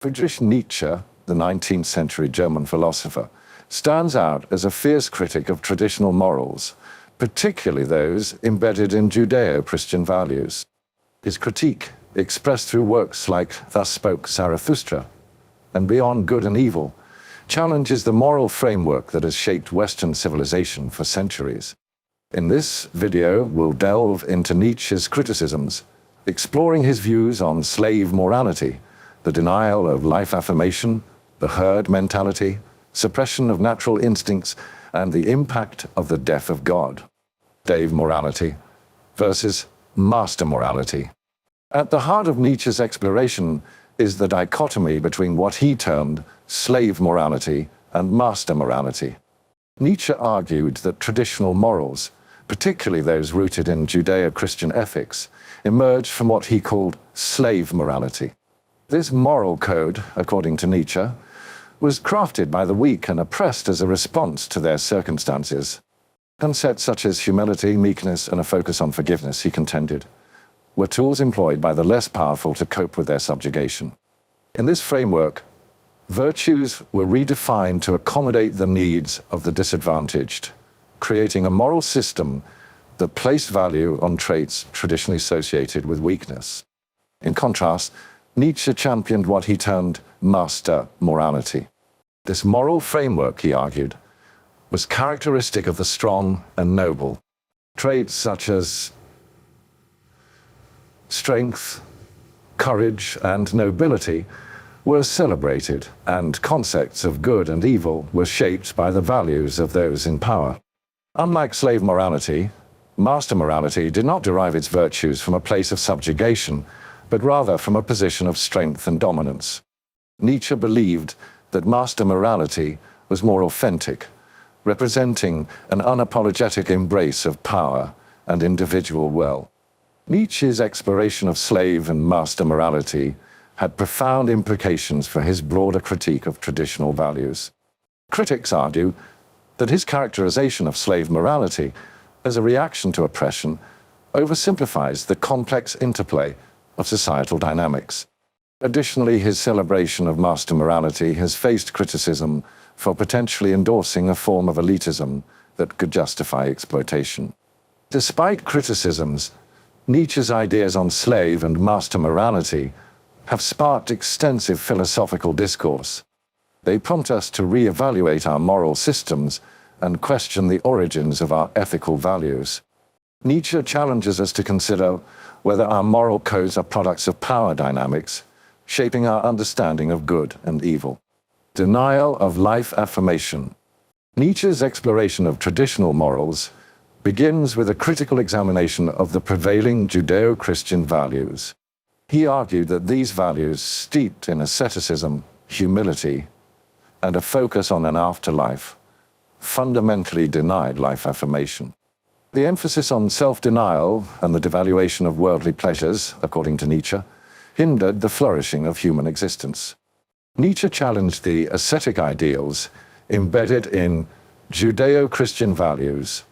Friedrich Nietzsche, the 19th century German philosopher, stands out as a fierce critic of traditional morals, particularly those embedded in Judeo-Christian values. His critique, expressed through works like Thus Spoke Zarathustra and Beyond Good and Evil, challenges the moral framework that has shaped Western civilization for centuries. In this video, we'll delve into Nietzsche's criticisms, exploring his views on slave morality, the denial of life affirmation, the herd mentality, suppression of natural instincts, and the impact of the death of God. Slave morality versus master morality. At the heart of Nietzsche's exploration is the dichotomy between what he termed slave morality and master morality. Nietzsche argued that traditional morals, particularly those rooted in Judeo-Christian ethics, emerged from what he called slave morality. This moral code, according to Nietzsche, was crafted by the weak and oppressed as a response to their circumstances. Concepts such as humility, meekness, and a focus on forgiveness, he contended, were tools employed by the less powerful to cope with their subjugation. In this framework, virtues were redefined to accommodate the needs of the disadvantaged, creating a moral system that placed value on traits traditionally associated with weakness. In contrast, Nietzsche championed what he termed master morality. This moral framework, he argued, was characteristic of the strong and noble. Traits such as strength, courage, and nobility were celebrated, and concepts of good and evil were shaped by the values of those in power. Unlike slave morality, master morality did not derive its virtues from a place of subjugation, but rather from a position of strength and dominance. Nietzsche believed that master morality was more authentic, representing an unapologetic embrace of power and individual will. Nietzsche's exploration of slave and master morality had profound implications for his broader critique of traditional values. Critics argue that his characterization of slave morality as a reaction to oppression oversimplifies the complex interplay of societal dynamics. Additionally, his celebration of master morality has faced criticism for potentially endorsing a form of elitism that could justify exploitation. Despite criticisms, Nietzsche's ideas on slave and master morality have sparked extensive philosophical discourse. They prompt us to re-evaluate our moral systems and question the origins of our ethical values. Nietzsche challenges us to consider whether our moral codes are products of power dynamics, shaping our understanding of good and evil. Denial of life affirmation. Nietzsche's exploration of traditional morals begins with a critical examination of the prevailing Judeo-Christian values. He argued that these values, steeped in asceticism, humility, and a focus on an afterlife, fundamentally denied life affirmation. The emphasis on self-denial and the devaluation of worldly pleasures, according to Nietzsche, hindered the flourishing of human existence. Nietzsche challenged the ascetic ideals embedded in Judeo-Christian values,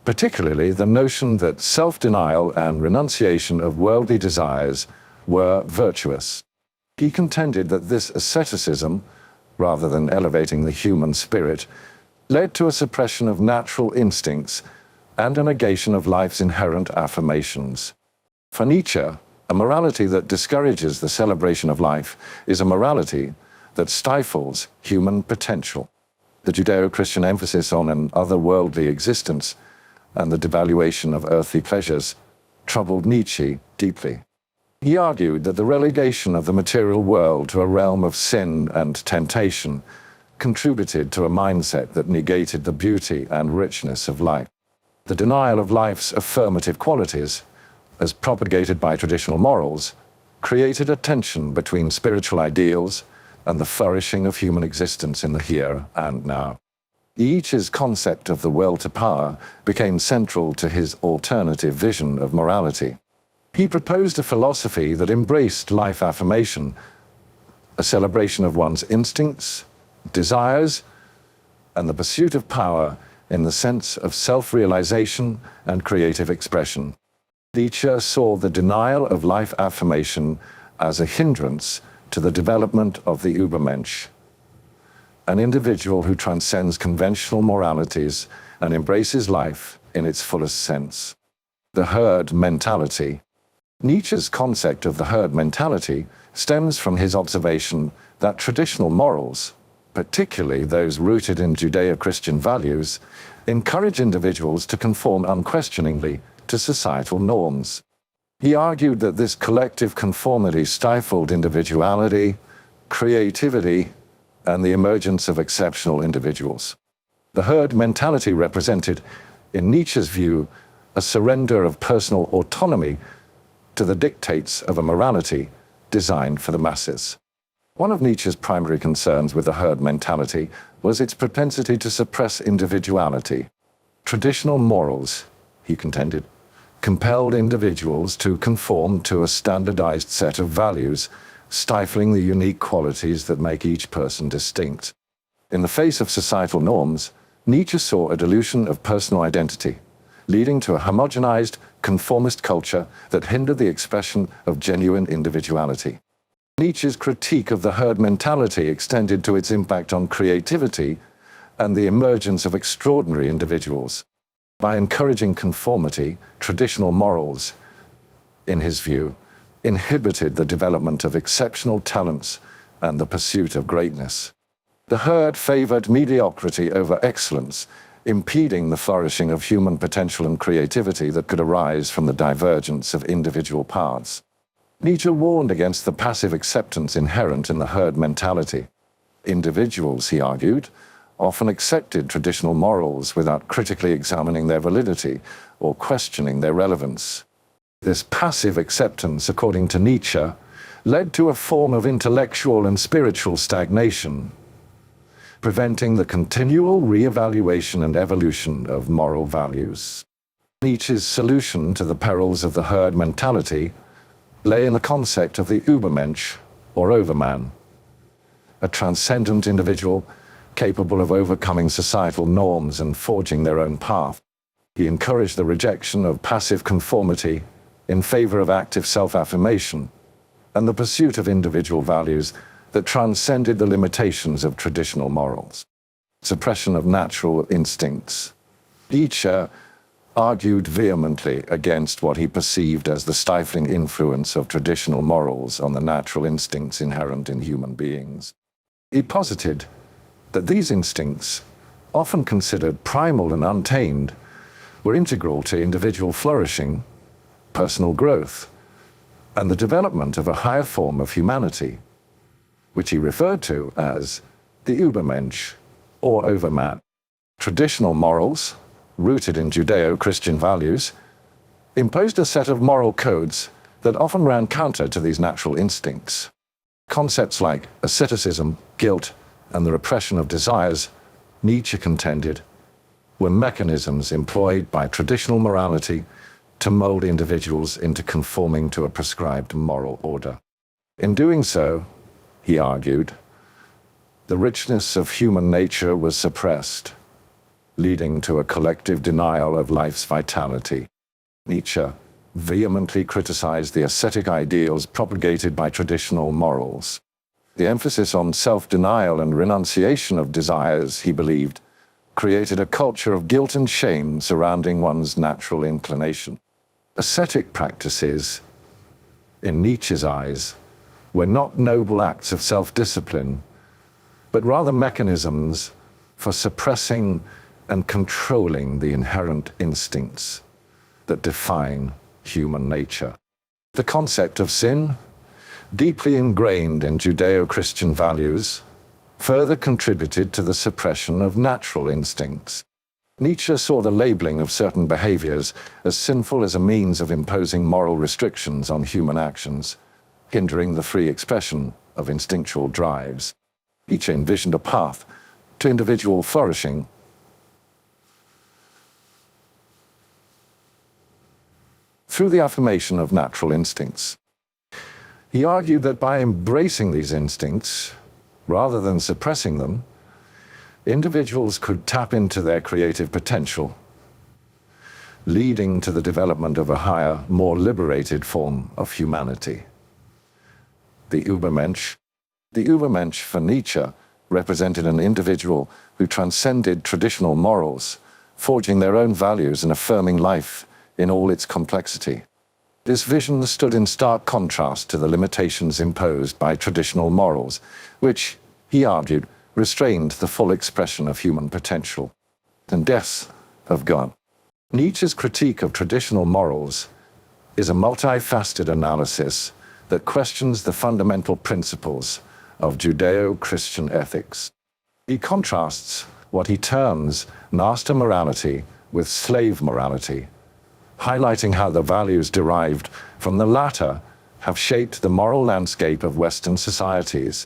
particularly the notion that self-denial and renunciation of worldly desires were virtuous. He contended that this asceticism, rather than elevating the human spirit, led to a suppression of natural instincts and a negation of life's inherent affirmations. For Nietzsche, a morality that discourages the celebration of life is a morality that stifles human potential. The Judeo-Christian emphasis on an otherworldly existence and the devaluation of earthly pleasures troubled Nietzsche deeply. He argued that the relegation of the material world to a realm of sin and temptation contributed to a mindset that negated the beauty and richness of life. The denial of life's affirmative qualities, as propagated by traditional morals, created a tension between spiritual ideals and the flourishing of human existence in the here and now. Nietzsche's concept of the will to power became central to his alternative vision of morality. He proposed a philosophy that embraced life affirmation, a celebration of one's instincts, desires, and the pursuit of power in the sense of self-realization and creative expression. Nietzsche saw the denial of life affirmation as a hindrance to the development of the Übermensch, an individual who transcends conventional moralities and embraces life in its fullest sense. The herd mentality. Nietzsche's concept of the herd mentality stems from his observation that traditional morals, particularly those rooted in Judeo-Christian values, encourage individuals to conform unquestioningly to societal norms. He argued that this collective conformity stifled individuality, creativity, and the emergence of exceptional individuals. The herd mentality represented, in Nietzsche's view, a surrender of personal autonomy to the dictates of a morality designed for the masses. One of Nietzsche's primary concerns with the herd mentality was its propensity to suppress individuality. Traditional morals, he contended, compelled individuals to conform to a standardized set of values, stifling the unique qualities that make each person distinct. In the face of societal norms, Nietzsche saw a dilution of personal identity, leading to a homogenized, conformist culture that hindered the expression of genuine individuality. Nietzsche's critique of the herd mentality extended to its impact on creativity and the emergence of extraordinary individuals. By encouraging conformity, traditional morals, in his view, inhibited the development of exceptional talents and the pursuit of greatness. The herd favored mediocrity over excellence, impeding the flourishing of human potential and creativity that could arise from the divergence of individual paths. Nietzsche warned against the passive acceptance inherent in the herd mentality. Individuals, he argued, often accepted traditional morals without critically examining their validity or questioning their relevance. This passive acceptance, according to Nietzsche, led to a form of intellectual and spiritual stagnation, preventing the continual re-evaluation and evolution of moral values. Nietzsche's solution to the perils of the herd mentality lay in the concept of the Übermensch, or overman, a transcendent individual capable of overcoming societal norms and forging their own path. He encouraged the rejection of passive conformity in favor of active self-affirmation and the pursuit of individual values that transcended the limitations of traditional morals. Suppression of natural instincts. Nietzsche argued vehemently against what he perceived as the stifling influence of traditional morals on the natural instincts inherent in human beings. He posited that these instincts, often considered primal and untamed, were integral to individual flourishing, personal growth, and the development of a higher form of humanity, which he referred to as the Übermensch, or overman. Traditional morals, rooted in Judeo-Christian values, imposed a set of moral codes that often ran counter to these natural instincts. Concepts like asceticism, guilt, and the repression of desires, Nietzsche contended, were mechanisms employed by traditional morality to mold individuals into conforming to a prescribed moral order. In doing so, he argued, the richness of human nature was suppressed, leading to a collective denial of life's vitality. Nietzsche vehemently criticized the ascetic ideals propagated by traditional morals. The emphasis on self-denial and renunciation of desires, he believed, created a culture of guilt and shame surrounding one's natural inclination. Ascetic practices, in Nietzsche's eyes, were not noble acts of self-discipline, but rather mechanisms for suppressing and controlling the inherent instincts that define human nature. The concept of sin, deeply ingrained in Judeo-Christian values, further contributed to the suppression of natural instincts. Nietzsche saw the labeling of certain behaviors as sinful as a means of imposing moral restrictions on human actions, hindering the free expression of instinctual drives. Nietzsche envisioned a path to individual flourishing through the affirmation of natural instincts. He argued that by embracing these instincts, rather than suppressing them, individuals could tap into their creative potential, leading to the development of a higher, more liberated form of humanity. the Übermensch. The Übermensch for Nietzsche represented an individual who transcended traditional morals, forging their own values and affirming life in all its complexity. This vision stood in stark contrast to the limitations imposed by traditional morals, which, he argued, restrained the full expression of human potential. And death of God. Nietzsche's critique of traditional morals is a multifaceted analysis that questions the fundamental principles of Judeo-Christian ethics. He contrasts what he terms master morality with slave morality, highlighting how the values derived from the latter have shaped the moral landscape of Western societies.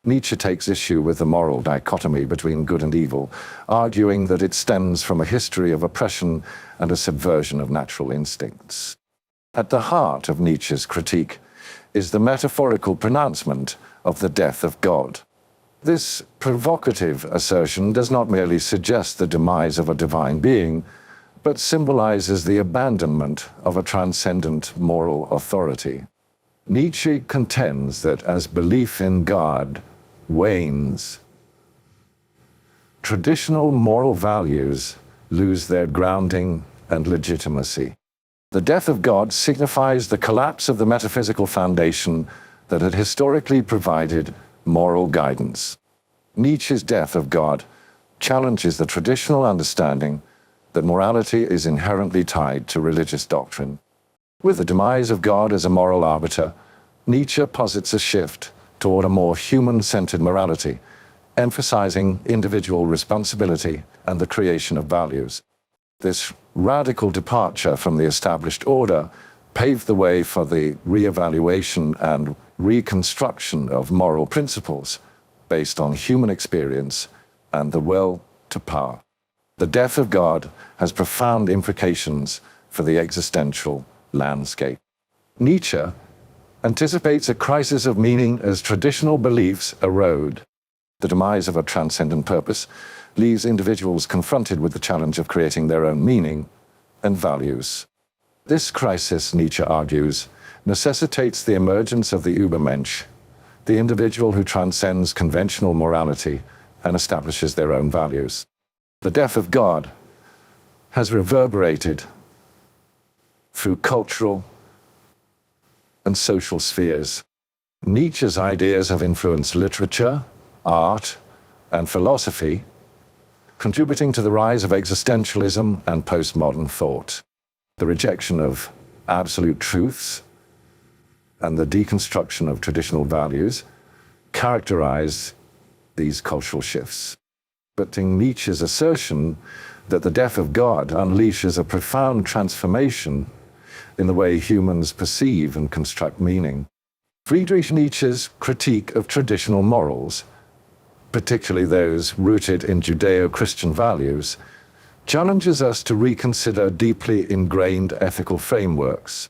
Nietzsche takes issue with the moral dichotomy between good and evil, arguing that it stems from a history of oppression and a subversion of natural instincts. At the heart of Nietzsche's critique is the metaphorical pronouncement of the death of God. This provocative assertion does not merely suggest the demise of a divine being, but symbolizes the abandonment of a transcendent moral authority. Nietzsche contends that as belief in God wanes, traditional moral values lose their grounding and legitimacy. The death of God signifies the collapse of the metaphysical foundation that had historically provided moral guidance. Nietzsche's death of God challenges the traditional understanding that morality is inherently tied to religious doctrine. With the demise of God as a moral arbiter, Nietzsche posits a shift toward a more human-centered morality, emphasizing individual responsibility and the creation of values. This radical departure from the established order paved the way for the re-evaluation and reconstruction of moral principles based on human experience and the will to power. The death of God has profound implications for the existential landscape. Nietzsche anticipates a crisis of meaning as traditional beliefs erode. The demise of a transcendent purpose leaves individuals confronted with the challenge of creating their own meaning and values. This crisis, Nietzsche argues, necessitates the emergence of the Übermensch, the individual who transcends conventional morality and establishes their own values. The death of God has reverberated through cultural and social spheres. Nietzsche's ideas have influenced literature, art, and philosophy, contributing to the rise of existentialism and postmodern thought. The rejection of absolute truths and the deconstruction of traditional values characterize these cultural shifts. But Nietzsche's assertion that the death of God unleashes a profound transformation in the way humans perceive and construct meaning. Friedrich Nietzsche's critique of traditional morals, particularly those rooted in Judeo-Christian values, challenges us to reconsider deeply ingrained ethical frameworks.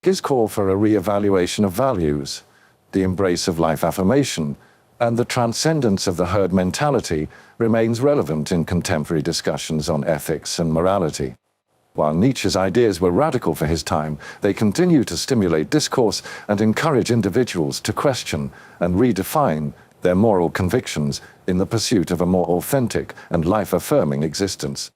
His call for a re-evaluation of values, the embrace of life affirmation, and the transcendence of the herd mentality remains relevant in contemporary discussions on ethics and morality. While Nietzsche's ideas were radical for his time, they continue to stimulate discourse and encourage individuals to question and redefine their moral convictions in the pursuit of a more authentic and life-affirming existence.